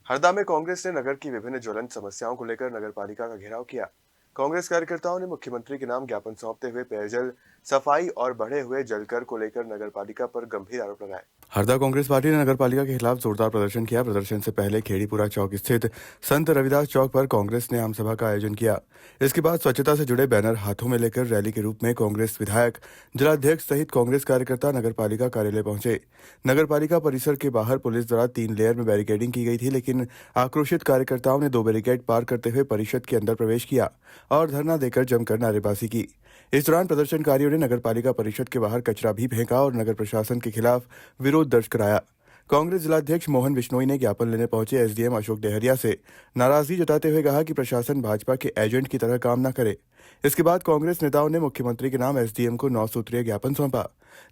हरदा में कांग्रेस ने नगर की विभिन्न ज्वलंत समस्याओं को लेकर नगर पालिका का घेराव किया। कांग्रेस कार्यकर्ताओं ने मुख्यमंत्री के नाम ज्ञापन सौंपते हुए पेयजल, सफाई और बढ़े हुए जलकर को लेकर नगर पालिका पर गंभीर आरोप लगाए। हरदा कांग्रेस पार्टी ने नगर पालिका के खिलाफ जोरदार प्रदर्शन किया। प्रदर्शन से पहले खेड़ीपुरा चौक स्थित संत रविदास चौक पर कांग्रेस ने आम सभा का आयोजन किया। इसके बाद स्वच्छता से जुड़े बैनर हाथों में लेकर रैली के रूप में कांग्रेस विधायक, जिलाध्यक्ष सहित कांग्रेस कार्यकर्ता नगर पालिका कार्यालय पहुंचे। नगर पालिका परिसर के बाहर पुलिस द्वारा 3 लेयर में बैरिकेडिंग की गई थी, लेकिन आक्रोशित कार्यकर्ताओं ने 2 बैरिकेड पार करते हुए परिषद के अंदर प्रवेश किया और धरना देकर जमकर नारेबाजी की। इस दौरान प्रदर्शनकारियों ने नगर पालिका परिषद के बाहर कचरा भी फेंका और नगर प्रशासन के खिलाफ विरोध दर्ज कराया। कांग्रेस जिलाध्यक्ष मोहन बिश्नोई ने ज्ञापन लेने पहुंचे एसडीएम अशोक डेहरिया से नाराजगी जताते हुए कहा कि प्रशासन भाजपा के एजेंट की तरह काम न करे। इसके बाद कांग्रेस नेताओं ने मुख्यमंत्री के नाम एसडीएम को 9 सूत्रीय ज्ञापन सौंपा।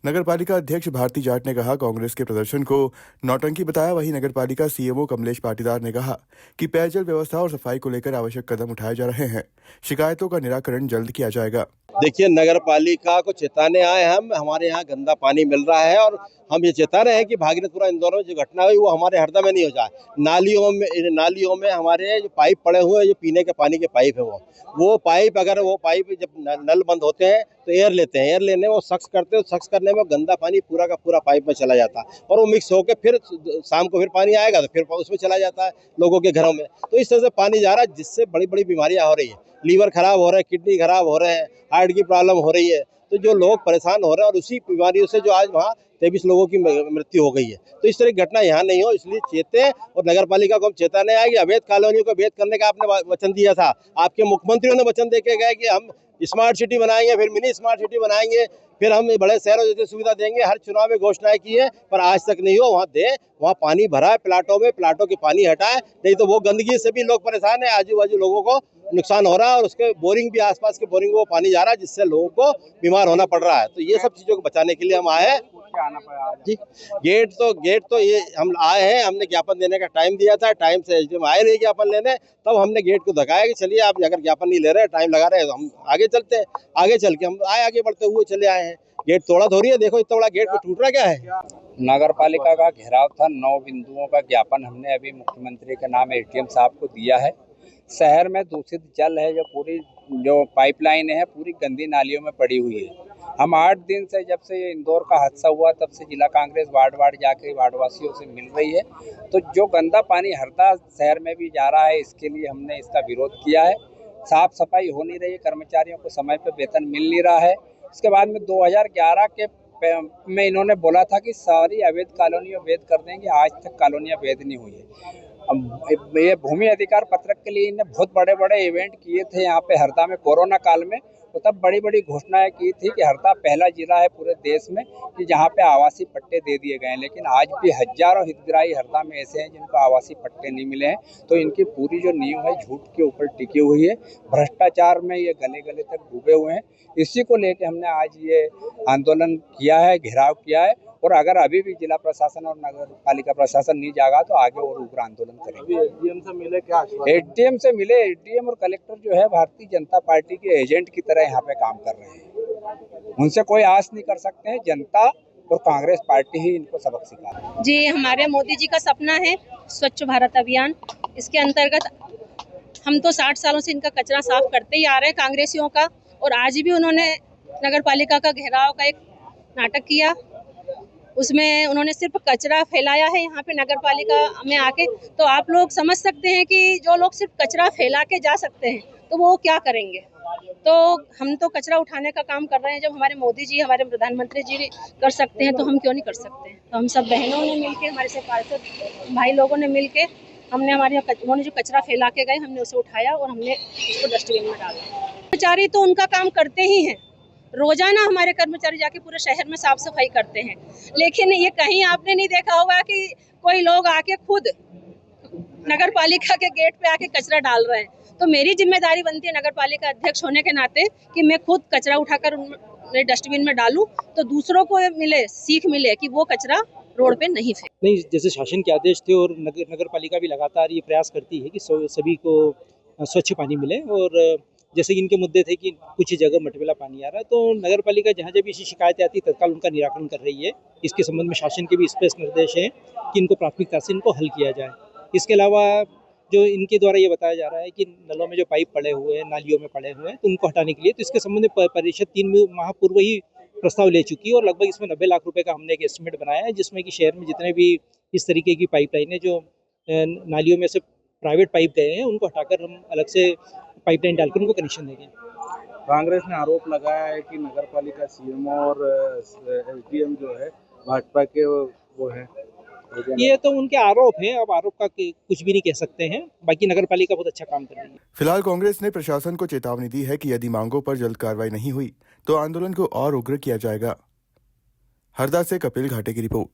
नगर पालिका अध्यक्ष भारती जाट ने कहा कांग्रेस के प्रदर्शन को नौटंकी बताया। वहीं नगर पालिका सीएमओ कमलेश पाटीदार ने कहा कि पेयजल व्यवस्था और सफाई को लेकर आवश्यक कदम उठाए जा रहे हैं। शिकायतों का निराकरण जल्द किया जाएगा। देखिए, नगर पालिका को चेताने आए हम, हमारे यहाँ गंदा पानी मिल रहा है और हम ये चेता रहे हैं कि भागीरथपुरा इंदौर में जो घटना हुई वो हमारे हरदा में नहीं हो जाए। नालियों में हमारे जो पाइप पड़े हुए हैं, जो पीने के पानी के पाइप है, वो पाइप अगर वो पाइप जब नल बंद होते हैं तो एयर लेते हैं, एयर लेने में वो सक्स करते हैं, सक्स करने में गंदा पानी पूरा का पूरा पाइप में चला जाता है और वो मिक्स होकर फिर शाम को फिर पानी आएगा तो फिर उसमें चला जाता है लोगों के घरों में। तो इस तरह से पानी जा रहा है जिससे बड़ी बड़ी बीमारियां हो रही है। लीवर खराब हो रहा है, किडनी खराब हो रहे हैं, हार्ट की प्रॉब्लम हो रही है। तो जो लोग परेशान हो रहे हैं और उसी बीमारियों से जो आज वहाँ 23 लोगों की मृत्यु हो गई है। तो इस तरह की घटना यहाँ नहीं हो, इसलिए चेते और नगर पालिका को हम चेताने आए कि अवैध कॉलोनियों को अवैध करने का आपने वचन दिया था। आपके मुख्यमंत्रियों ने वचन देके गए कि हम स्मार्ट सिटी बनाएंगे, फिर मिनी स्मार्ट सिटी बनाएंगे, फिर हम बड़े शहरों जैसे सुविधा देंगे। हर चुनाव में घोषणाएं की है पर आज तक नहीं हो। वहाँ पानी भरा है प्लाटों में, प्लाटों के पानी हटाए, नहीं तो वो गंदगी से भी लोग परेशान है। आजू बाजू लोगों को नुकसान हो रहा है और उसके बोरिंग भी, आसपास के बोरिंग में वो पानी जा रहा है जिससे लोगों को बीमार होना पड़ रहा है। तो ये सब चीजों को बचाने के लिए हम आए हैं जी। गेट तो ये हम आए हैं, हमने ज्ञापन देने का टाइम दिया था, टाइम से एसडीएम आए नहीं ज्ञापन लेने, तब हमने गेट को धकाया कि चलिए आप अगर ज्ञापन नहीं ले रहे, टाइम लगा रहे हैं तो हम आगे चलते हैं। आगे चल के हम आगे बढ़ते हुए चले आए हैं। गेट तोड़ा थोड़ी है, देखो इतना बड़ा गेट को टूट रहा क्या है। नगर पालिका का घेराव था, 9 बिंदुओं का ज्ञापन हमने अभी मुख्यमंत्री के नाम एसडीएम साहब को दिया है। शहर में दूषित जल है, जो पूरी जो पाइपलाइन है पूरी गंदी नालियों में पड़ी हुई है। हम 8 दिन से, जब से इंदौर का हादसा हुआ तब से जिला कांग्रेस वार्ड जाके वार्डवासियों से मिल रही है। तो जो गंदा पानी हरदा शहर में भी जा रहा है, इसके लिए हमने इसका विरोध किया है। साफ सफाई हो नहीं रही है, कर्मचारियों को समय पर वेतन मिल नहीं रहा है। इसके बाद में 2011 के में इन्होंने बोला था कि सारी अवैध कॉलोनियां वैध कर देंगे, आज तक कॉलोनियां वैध नहीं हुई है। ये भूमि अधिकार पत्रक के लिए इन्हें बहुत बड़े बड़े इवेंट किए थे यहाँ पे हरदा में कोरोना काल में। तो तब बड़ी बड़ी घोषणाएं की थी कि हरदा पहला जिला है पूरे देश में कि जहाँ पे आवासीय पट्टे दे दिए गए हैं। लेकिन आज भी हजारों हितग्राही हरदा में ऐसे हैं जिनको आवासीय पट्टे नहीं मिले हैं। तो इनकी पूरी जो नींव है झूठ के ऊपर टिकी हुई है, भ्रष्टाचार में ये गले गले तक डूबे हुए हैं। इसी को लेकर हमने आज ये आंदोलन किया है, घेराव किया है। और अगर अभी भी जिला प्रशासन और नगर पालिका प्रशासन नहीं जागा तो आगे और उग्र आंदोलन करेंगे। एसडीएम से मिले क्या? एसडीएम और कलेक्टर जो है भारतीय जनता पार्टी के एजेंट की तरह यहाँ पे काम कर रहे हैं। उनसे कोई आस नहीं कर सकते हैं। जनता और कांग्रेस पार्टी ही इनको सबक सिखा रही है। जी, हमारे मोदी जी का सपना है स्वच्छ भारत अभियान। इसके अंतर्गत हम तो 60 सालों से इनका कचरा साफ करते ही आ रहे हैं कांग्रेसियों का, और आज भी उन्होंने नगर पालिका का घेराव का एक नाटक किया। उसमें उन्होंने सिर्फ कचरा फैलाया है यहाँ पे नगर पालिका में आके। तो आप लोग समझ सकते हैं कि जो लोग सिर्फ कचरा फैला के जा सकते हैं तो वो क्या करेंगे। तो हम तो कचरा उठाने का काम कर रहे हैं। जब हमारे मोदी जी, हमारे प्रधानमंत्री जी कर सकते हैं तो हम क्यों नहीं कर सकते। तो हम सब बहनों ने मिलके, हमारे से पार्षद भाई लोगों ने मिलके, हमने उन्होंने जो कचरा फैला के गए हमने उसे उठाया और हमने उसको डस्टबिन में डाला। कर्मचारी तो उनका काम करते ही हैं, रोजाना हमारे कर्मचारी जाके पूरे शहर में साफ सफाई करते हैं। लेकिन ये कहीं आपने नहीं देखा होगा कि कोई लोग आके खुद नगर पालिका के गेट पे आके कचरा डाल रहे हैं। तो मेरी जिम्मेदारी बनती है नगर पालिका अध्यक्ष होने के नाते कि मैं खुद कचरा उठाकर डस्टबिन में डालूं, तो दूसरों को मिले, सीख मिले कि वो कचरा रोड पे नहीं फेंक। नहीं, जैसे शासन के आदेश थे और नगर पालिका भी लगातार ये प्रयास करती है कि सभी को स्वच्छ पानी मिले। और जैसे कि इनके मुद्दे थे कि कुछ जगह मटमैला पानी आ रहा है, तो नगर पालिका जहाँ जब ऐसी शिकायतें आती है तत्काल उनका निराकरण कर रही है। इसके संबंध में शासन के भी स्पष्ट निर्देश हैं कि इनको प्राथमिकता से इनको हल किया जाए। इसके अलावा जो इनके द्वारा ये बताया जा रहा है कि नलों में जो पाइप पड़े हुए हैं, नालियों में पड़े हुए हैं, तो उनको हटाने के लिए, तो इसके संबंध में परिषद 3 माह पूर्व ही प्रस्ताव ले चुकी है और लगभग इसमें 90 लाख रुपए का हमने एक एस्टिमेट बनाया है, जिसमें कि शहर में जितने भी इस तरीके की पाइपलाइनें जो नालियों में से प्राइवेट पाइप गए हैं, उनको हटाकर हम अलग से पाइपलाइन डालकर उनको कनेक्शन देंगे। कांग्रेस ने आरोप लगाया है कि नगर पालिका सीएमओ और एसडीएम जो है भाजपा के वो है। ये तो उनके आरोप हैं, अब आरोप का कुछ भी नहीं कह सकते हैं। बाकी नगर पालिका बहुत अच्छा काम कर रही है। फिलहाल कांग्रेस ने प्रशासन को चेतावनी दी है कि यदि मांगों पर जल्द कार्रवाई नहीं हुई तो आंदोलन को और उग्र किया जाएगा। हरदा से कपिल घाटे की रिपोर्ट।